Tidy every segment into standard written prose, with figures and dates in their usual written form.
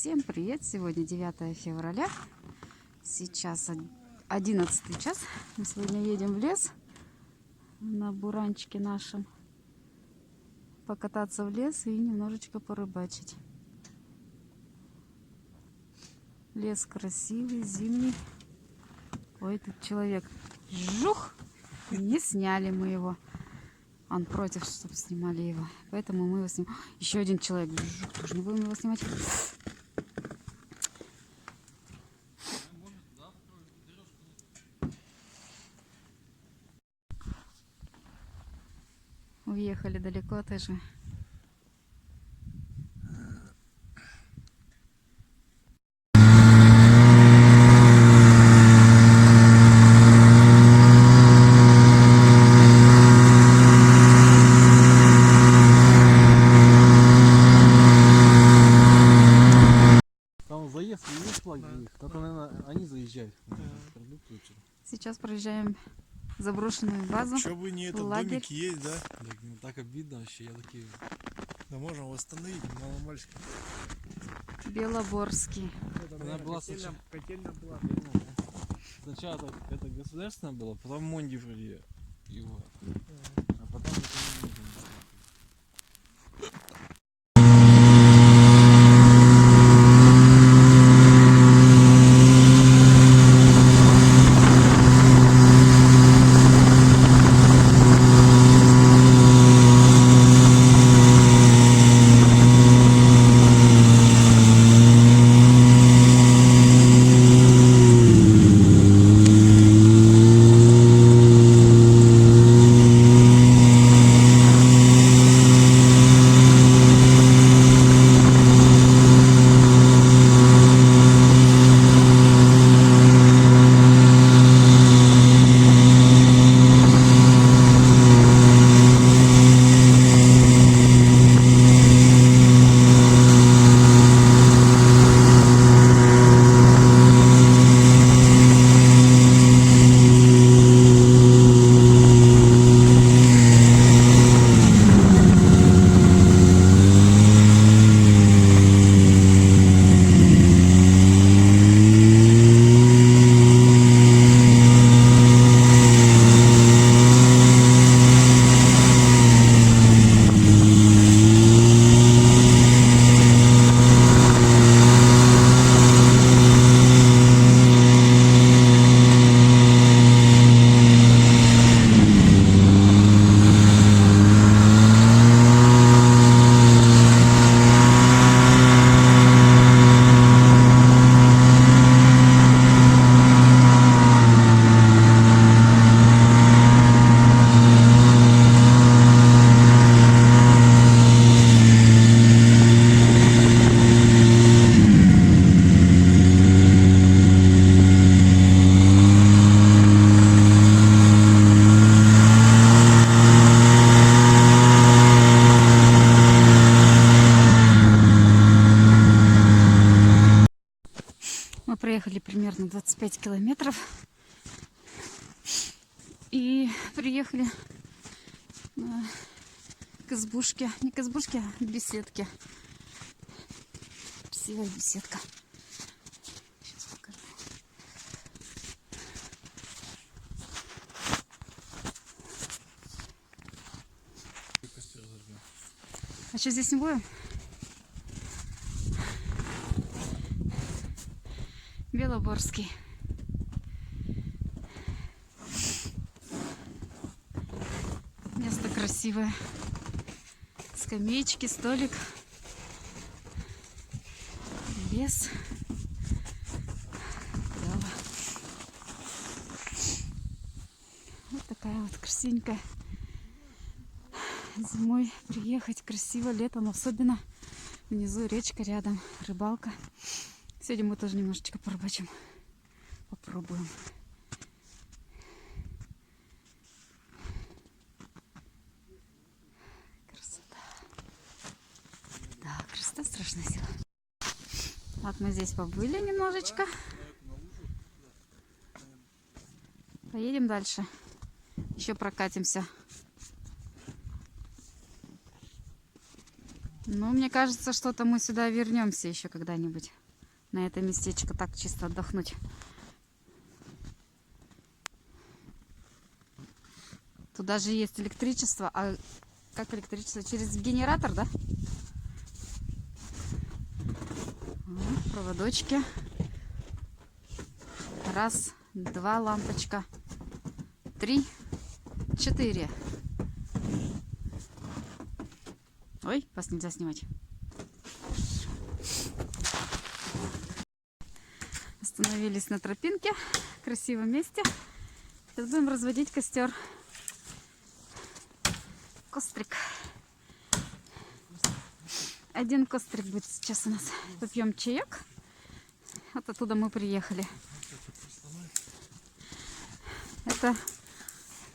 Всем привет! Сегодня 9 февраля. Сейчас 11 час. Мы сегодня едем в лес на буранчике нашем. Покататься в лес и немножечко порыбачить. Лес красивый, зимний. Ой, тут человек. Жух! Не сняли мы его. Он против, чтобы снимали его. Поэтому мы его снимаем. Еще один человек. Жух, тоже не будем его снимать. Уехали далеко тоже. Там заезд и есть флаг для них. Это, наверное, они заезжают. Сейчас проезжаем заброшенную базу. Что бы не этот лагерь. домик есть, да? Так обидно вообще, я такие... Да можно восстановить, маломальски. Белоборский. Она была сначала это государственное было, потом Монди вроде его. А потом это не нужно. Мы проехали примерно 25 километров и приехали к избушке, не к избушке, а к беседке. Красивая беседка. Сейчас покажу. А что, здесь не будем? Белоборский. Место красивое. Скамеечки, столик. Лес. Красиво. Вот такая вот красивенькая. Зимой приехать красиво, летом особенно. Внизу речка рядом, рыбалка. Сегодня мы тоже немножечко порыбачим. Попробуем. Красота. Да, красота страшная сила. Вот мы здесь побыли немножечко. Поедем дальше. Еще прокатимся. Ну, мне кажется, что-то мы сюда вернемся еще когда-нибудь. На это местечко так чисто отдохнуть. Тут даже есть электричество. А как электричество? Через генератор, да? Проводочки. Раз, два, лампочка. 3, 4. Ой, вас нельзя снимать. Остановились на тропинке. В красивом месте. Сейчас будем разводить костер. Кострик. Один кострик будет сейчас у нас. Попьем чаек. Вот оттуда мы приехали. Это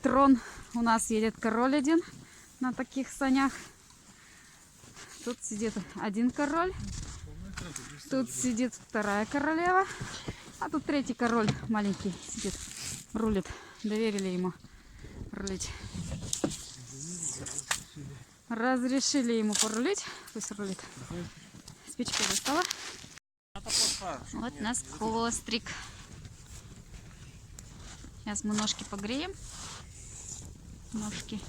трон. У нас едет король один на таких санях. Тут сидит один король. Тут сидит вторая королева. А тут третий король маленький сидит. Рулит. Доверили ему рулить. Разрешили ему порулить. Пусть рулит. Спички достала. Вот у нас кострик. Сейчас мы ножки погреем. Ножки.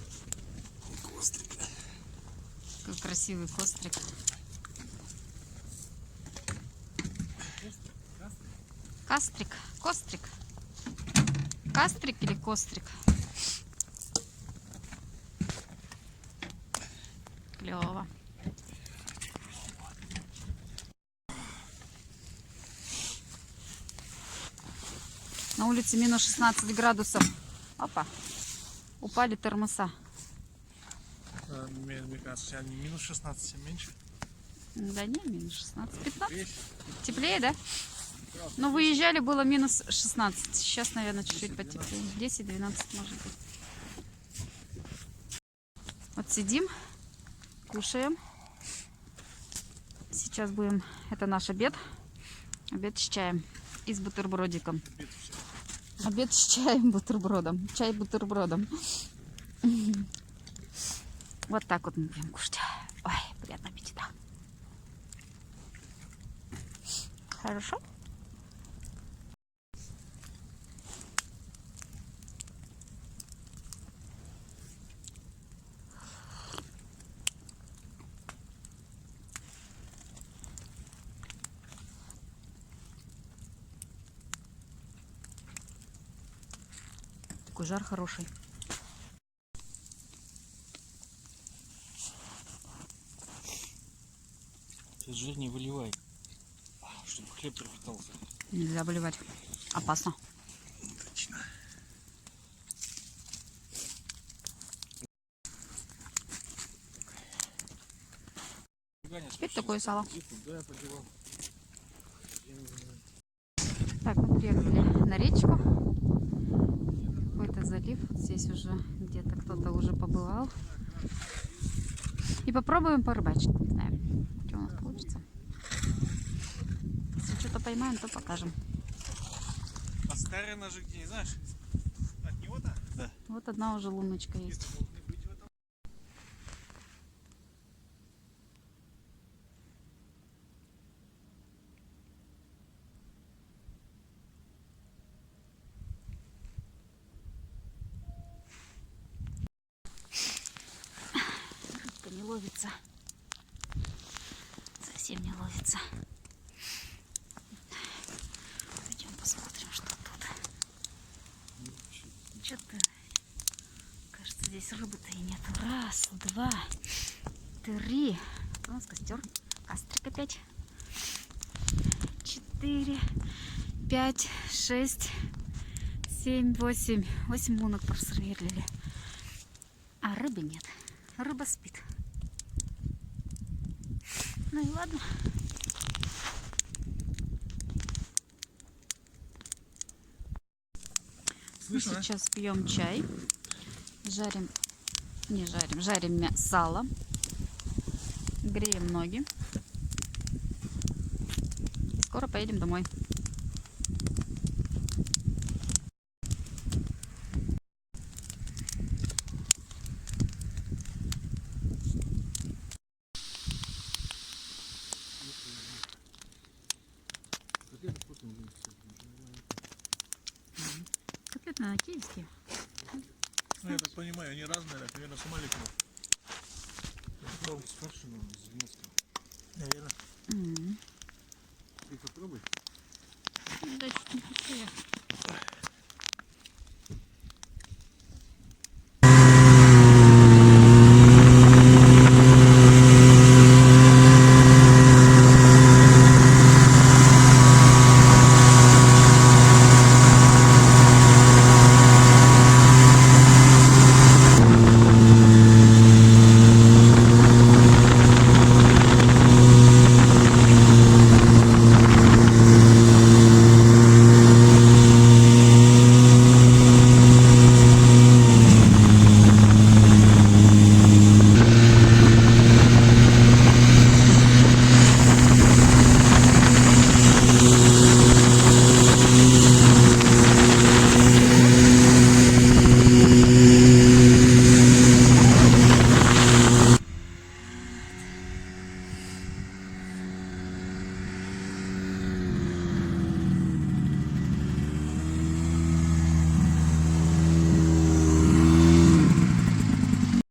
Какой красивый кострик. Кастрик. Кострик. Кастрик или кострик? Клево. На улице минус 16 градусов. Опа. Упали тормоза. Мне кажется, они минус 16, а меньше. Да не, минус 16. 15. Теплее, да? Но выезжали, было минус 16. Сейчас, наверное, чуть-чуть потеплее. 10-12 может быть. Вот сидим, кушаем. Сейчас будем... Это наш обед. Обед с чаем и с бутербродиком. Обед с чаем, бутербродом. Чай бутербродом. Вот так вот мы будем кушать. Ой, приятного аппетита. Хорошо? Такой жар хороший. Ты жир не выливай, чтобы хлеб пропитался. Нельзя выливать. Опасно. Точно. Теперь такое сало. Да, я поделал. Так, мы приехали на речку. Какой-то залив. Вот здесь уже где-то кто-то уже побывал. И попробуем порыбачить. Не знаю, что у нас получится. Если что-то поймаем, то покажем. А старый ножик где, не знаешь? От него-то? Да. Вот одна уже луночка есть. Рыбка не ловится. Совсем не ловится. Пойдем посмотрим, что тут. Что-то, кажется, здесь рыбы-то и нет. Раз, два, три. У нас костер. Кастрик опять. 4, 5, 6, 7, 8. 8 лунок просверлили. А рыбы нет. Рыба спит. Ну и ладно. Мы Слышно, сейчас пьем чай. Жарим, не жарим, жарим сало. Греем ноги. И скоро поедем домой. Котлеты на киевские. Ну, я так понимаю, они разные, так, наверное, Сомаликова. С фаршином, с мяском. Наверное. М. Ты попробуй. Да, чуть не пустые.